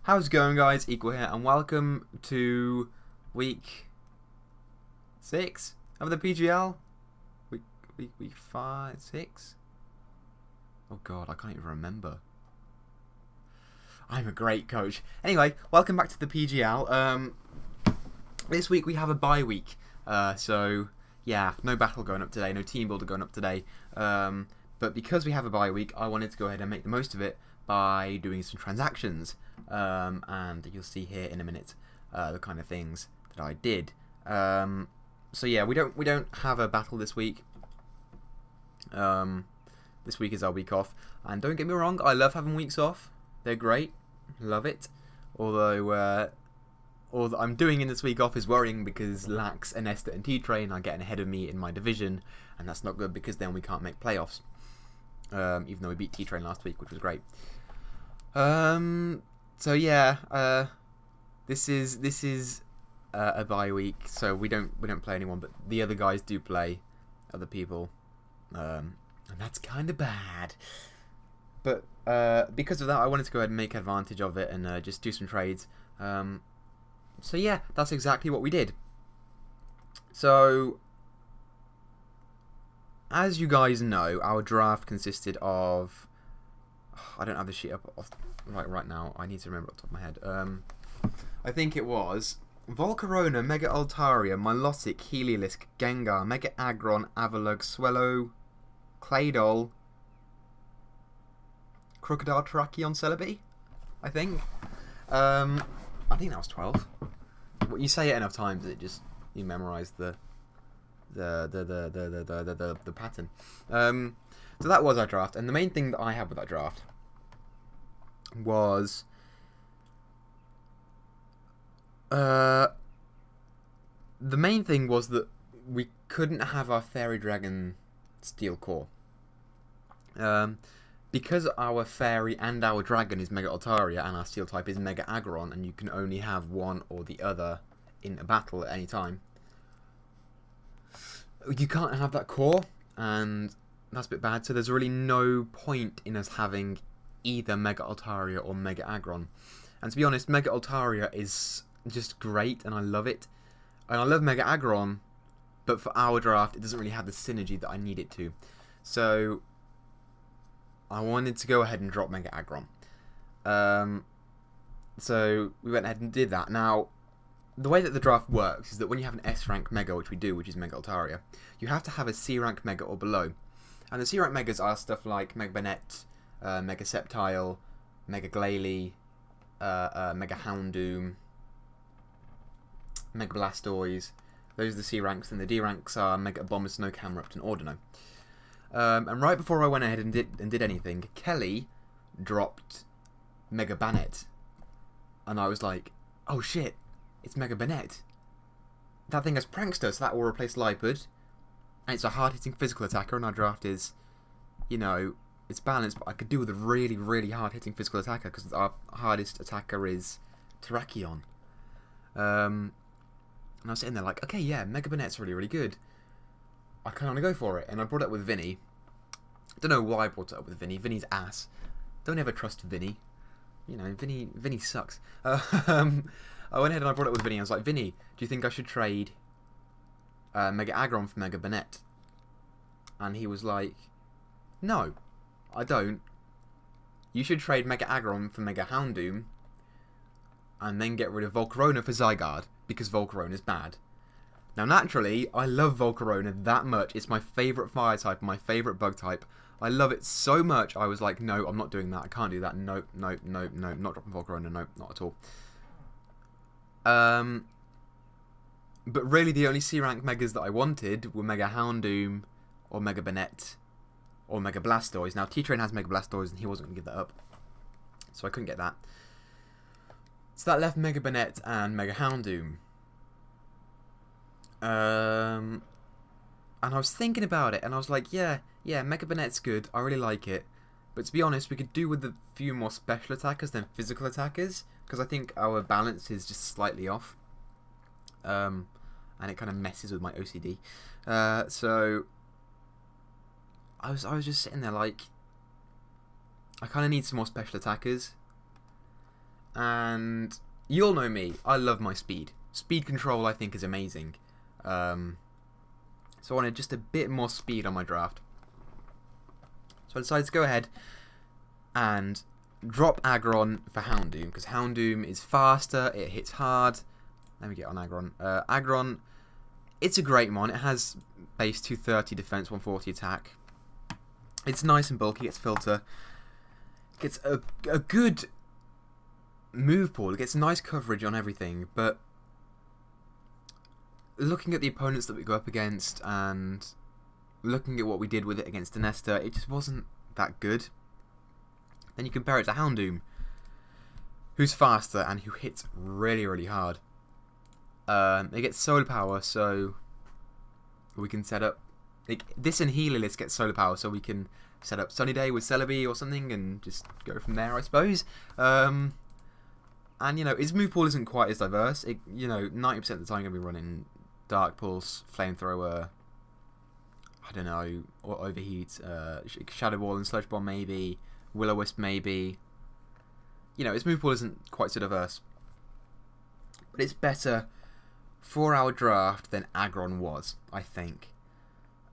How's it going, guys? Equal here, and welcome to week 6 of the PGL. Week 5, 6? Oh god, I can't even remember. I'm a great coach. Anyway, welcome back to the PGL. This week we have a bye week. So, yeah, no battle going up today, no team builder going up today. But because we have a bye week, I wanted to go ahead and make the most of it by doing some transactions. And you'll see here in a minute the kind of things that I did. So yeah, we don't have a battle this week. This week is our week off, and don't get me wrong, I love having weeks off. They're great, love it. Although all that I'm doing in this week off is worrying because Lax, Anesta, and T-Train are getting ahead of me in my division, and that's not good because then we can't make playoffs. Even though we beat T-Train last week, which was great. So yeah, this is a bye week, so we don't play anyone, but the other guys do play other people, and that's kind of bad. But because of that, I wanted to go ahead and make advantage of it and just do some trades. So yeah, that's exactly what we did. So, as you guys know, our draft consisted of... I don't have the sheet up right now. I need to remember off the top of my head. I think it was Volcarona, Mega Altaria, Milotic, Heliolisk, Gengar, Mega Aggron, Avalugg, Swellow, Claydol, Crocodile, Terrakion, Celebi, I think. I think that was 12. You say it enough times, you memorise the pattern. So that was our draft, and the main thing that I had with that draft was the main thing was that we couldn't have our Fairy Dragon Steel Core. Because our Fairy and our Dragon is Mega Altaria and our Steel type is Mega Aggron, and you can only have one or the other in a battle at any time, you can't have that core, and that's a bit bad. So there's really no point in us having either Mega Altaria or Mega Aggron. And to be honest, Mega Altaria is just great, and I love it. And I love Mega Aggron, but for our draft, it doesn't really have the synergy that I need it to. So I wanted to go ahead and drop Mega Aggron. So we went ahead and did that. Now, the way that the draft works is that when you have an S rank Mega, which we do, which is Mega Altaria, you have to have a C rank Mega or below. And the C rank Megas are stuff like Mega Banette, Mega Sceptile, Mega Glalie, Mega Houndoom, Mega Blastoise. Those are the C ranks, and the D ranks are Mega Abomasnow, Camerupt, and Ordino. And right before I went ahead and did anything, Kelly dropped Mega Banette, and I was like, oh shit, it's Mega Banette. That thing has Prankster, so that will replace Lipard, and it's a hard-hitting physical attacker, and our draft is, you know, it's balanced, but I could do with a really, really hard-hitting physical attacker, because our hardest attacker is Terrakion. And I was sitting there like, okay, yeah, Mega Banette's really, really good. I kind of want to go for it, and I brought it up with Vinny. I don't know why I brought it up with Vinny. Vinny's ass. Don't ever trust Vinny. You know, Vinny sucks. I went ahead and I brought it up with Vinny. I was like, Vinny, do you think I should trade Mega Aggron for Mega Banette? And he was like, no, I don't. You should trade Mega Aggron for Mega Houndoom, and then get rid of Volcarona for Zygarde, because Volcarona is bad. Now, naturally, I love Volcarona that much. It's my favourite fire type, my favourite bug type. I love it so much, I was like, no, I'm not doing that. I can't do that. Nope, not dropping Volcarona. Nope, not at all. But really, the only C-rank Megas that I wanted were Mega Houndoom, or Mega Banette, or Mega Blastoise. Now, T-Train has Mega Blastoise, and he wasn't going to give that up. So I couldn't get that. So that left Mega Banette and Mega Houndoom. And I was thinking about it, and I was like, yeah, Mega Banette's good, I really like it. But to be honest, we could do with a few more special attackers than physical attackers, because I think our balance is just slightly off. And it kind of messes with my OCD. So I was just sitting there like, I kind of need some more special attackers. and you all know me. I love my speed. Speed control, I think, is amazing. So I wanted just a bit more speed on my draft. So I decided to go ahead and drop Aggron for Houndoom, because Houndoom is faster, it hits hard. Let me get on Aggron. Aggron, it's a great mon. It has base 230 defense, 140 attack. It's nice and bulky, gets filter. Gets a good move pool, it gets nice coverage on everything, but looking at the opponents that we go up against and looking at what we did with it against Dinesta, it just wasn't that good. Then you compare it to Houndoom, who's faster and who hits really, really hard. It gets solar power, so we can set up... this and Healerless gets solar power, so we can set up Sunny Day with Celebi or something and just go from there, I suppose. And, you know, his move pool isn't quite as diverse. It, you know, 90% of the time you're going to be running Dark Pulse, Flamethrower, I don't know, or Overheat, Shadow Ball and Sludge Bomb maybe, Will-O-Wisp maybe. You know, his move pool isn't quite so diverse. But it's better for our draft than Aggron was, I think.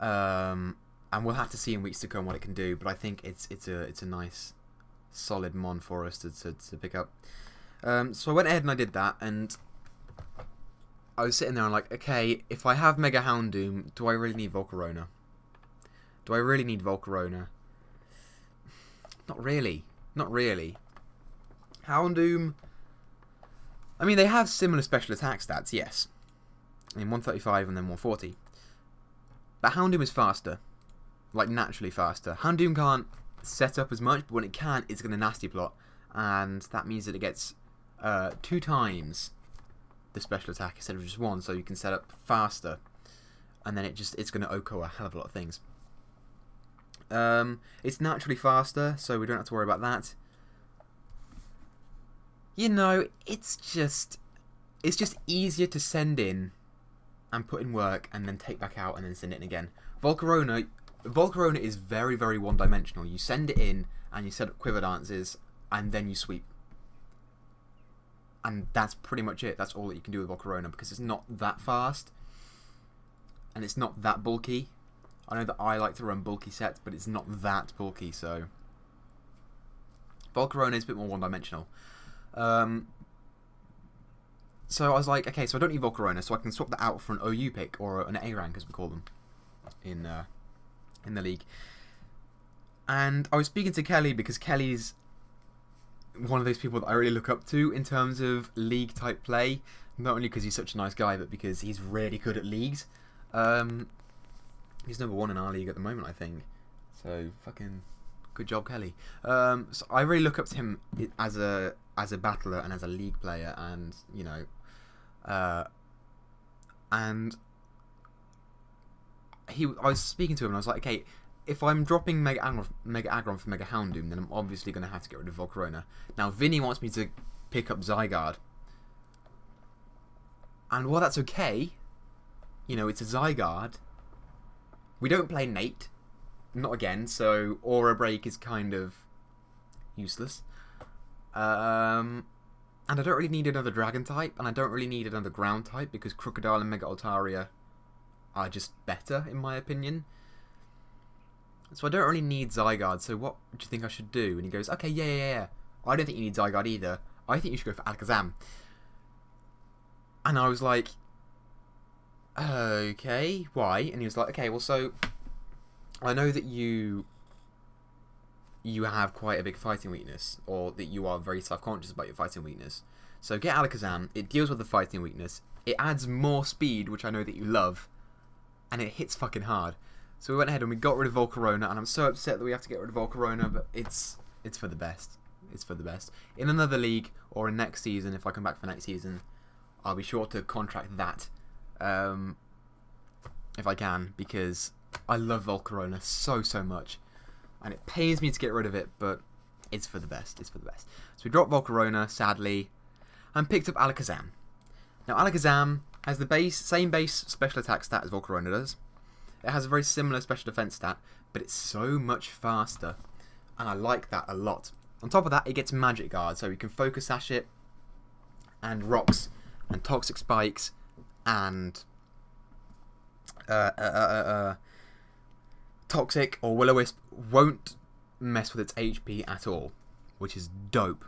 And we'll have to see in weeks to come what it can do, but I think it's a nice, solid mon for us to pick up. So I went ahead and I did that, and I was sitting there and like, okay, if I have Mega Houndoom, do I really need Volcarona? Do I really need Volcarona? Not really. Not really. Houndoom... I mean, they have similar special attack stats, yes. I mean, 135 and then 140. But Houndoom is faster. Like, naturally faster. Houndoom can't set up as much, but when it can, it's going to nasty plot. And that means that it gets 2 times the special attack instead of just 1, so you can set up faster. And then it's going to OHKO a hell of a lot of things. It's naturally faster, so we don't have to worry about that. You know, it's just easier to send in and put in work and then take back out and then send it in again. Volcarona is very, very one-dimensional. You send it in and you set up quiver dances and then you sweep. And that's pretty much it. That's all that you can do with Volcarona because it's not that fast and it's not that bulky. I know that I like to run bulky sets, but it's not that bulky, so Volcarona is a bit more one-dimensional. So I was like, okay, so I don't need Volcarona, so I can swap that out for an OU pick, or an A rank as we call them in the league. And I was speaking to Kelly because Kelly's one of those people that I really look up to in terms of league type play. Not only because he's such a nice guy, but because he's really good at leagues. He's number 1 in our league at the moment, I think. So fucking good job, Kelly. So I really look up to him as a battler and as a league player, and you know, and I was speaking to him and I was like, okay, if I'm dropping Mega Aggron for Mega Houndoom, then I'm obviously going to have to get rid of Volcarona. Now Vinny wants me to pick up Zygarde, and while that's okay, you know, it's a Zygarde. We don't play Nate. Not again, so Aura Break is kind of useless. And I don't really need another Dragon type, and I don't really need another Ground type, because Crocodile and Mega Altaria are just better, in my opinion. So I don't really need Zygarde, so what do you think I should do? And he goes, okay, yeah. I don't think you need Zygarde either. I think you should go for Alakazam. And I was like, okay, why? And he was like, okay, well, so I know that you have quite a big fighting weakness, or that you are very self-conscious about your fighting weakness. So get Alakazam, it deals with the fighting weakness, it adds more speed, which I know that you love, and it hits fucking hard. So we went ahead and we got rid of Volcarona, and I'm so upset that we have to get rid of Volcarona, but it's for the best. It's for the best. In another league, or in next season, if I come back for next season, I'll be sure to contract that, if I can, because I love Volcarona so much. And it pains me to get rid of it, but it's for the best. It's for the best. So we dropped Volcarona, sadly, and picked up Alakazam. Now Alakazam has the same base special attack stat as Volcarona does. It has a very similar special defense stat, but it's so much faster, and I like that a lot. On top of that, it gets Magic Guard, so you can Focus Sash it, and Rocks, and Toxic Spikes, and Toxic or Will-O-Wisp won't mess with its HP at all, which is dope.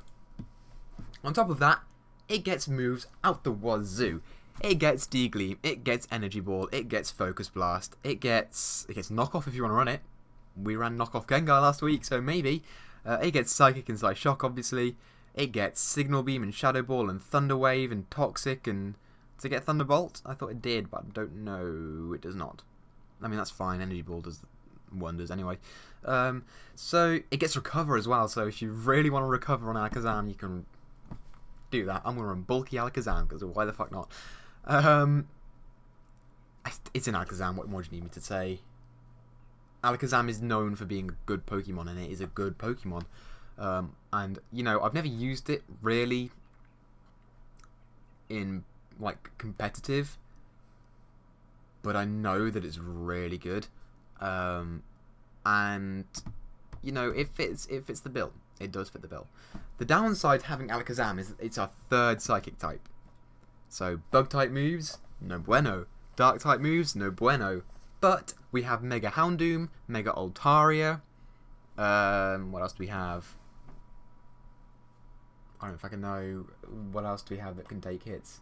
On top of that, it gets moves out the wazoo. It gets D-Gleam, it gets Energy Ball, it gets Focus Blast, it gets Knockoff if you want to run it. We ran Knockoff Gengar last week, so maybe. It gets Psychic and Psy Shock, obviously. It gets Signal Beam and Shadow Ball and Thunder Wave and Toxic and... Does it get Thunderbolt? I thought it did, but I don't know. It does not. I mean, that's fine. Energy Ball does wonders anyway. So it gets Recover as well, so if you really want to recover on Alakazam, you can do that. I'm going to run bulky Alakazam, because why the fuck not? It's an Alakazam. What more do you need me to say? Alakazam is known for being a good Pokemon, and it is a good Pokemon. And, you know, I've never used it, really, in, like, competitive. But I know that it's really good. And, you know, it fits the bill. It does fit the bill. The downside to having Alakazam is it's our third Psychic type. So, Bug-type moves, no bueno. Dark-type moves, no bueno. But we have Mega Houndoom, Mega Altaria. What else do we have? I don't know if I can know. What else do we have that can take hits?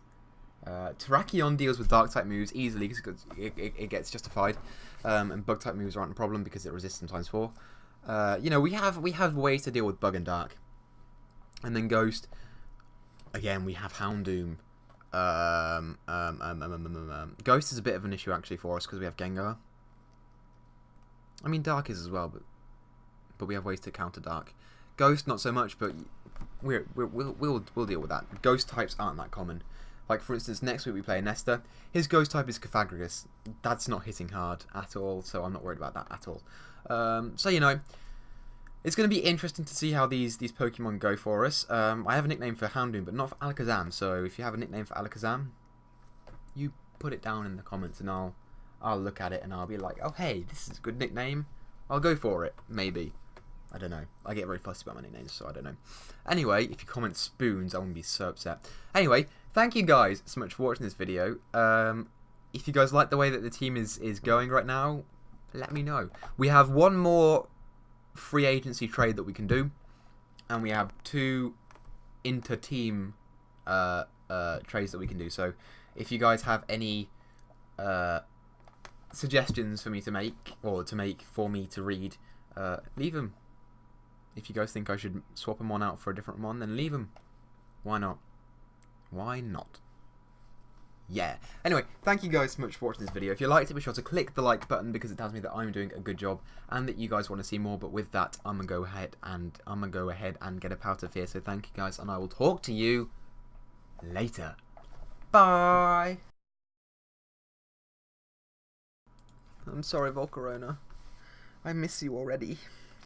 Terrakion deals with Dark-type moves easily because it gets justified. And Bug-type moves aren't a problem because it resists them ×4. You know, we have ways to deal with Bug and Dark. And then Ghost. Again, we have Houndoom. Ghost is a bit of an issue actually for us because we have Gengar. I mean, Dark is as well, but we have ways to counter Dark. Ghost not so much, but we'll deal with that. Ghost types aren't that common. Like for instance, next week we play Nesta. His Ghost type is Cofagrigus. That's not hitting hard at all, so I'm not worried about that at all. So you know, it's going to be interesting to see how these Pokemon go for us. I have a nickname for Houndoom, but not for Alakazam. So if you have a nickname for Alakazam, you put it down in the comments, and I'll look at it and I'll be like, oh hey, this is a good nickname. I'll go for it. Maybe. I don't know. I get very fussy about my nicknames, so I don't know. Anyway, if you comment Spoons, I'm going to be so upset. Anyway, thank you guys so much for watching this video. If you guys like the way that the team is going right now, let me know. We have one more free agency trade that we can do, and we have 2 inter-team trades that we can do. So if you guys have any suggestions for me to make, or for me to read, leave them. If you guys think I should swap them on out for a different one, then leave them. Why not? Why not? Yeah. Anyway, thank you guys so much for watching this video. If you liked it, be sure to click the like button because it tells me that I'm doing a good job and that you guys want to see more. But with that, I'm gonna go ahead and get up out of here. So thank you guys, and I will talk to you later. Bye. I'm sorry, Volcarona. I miss you already.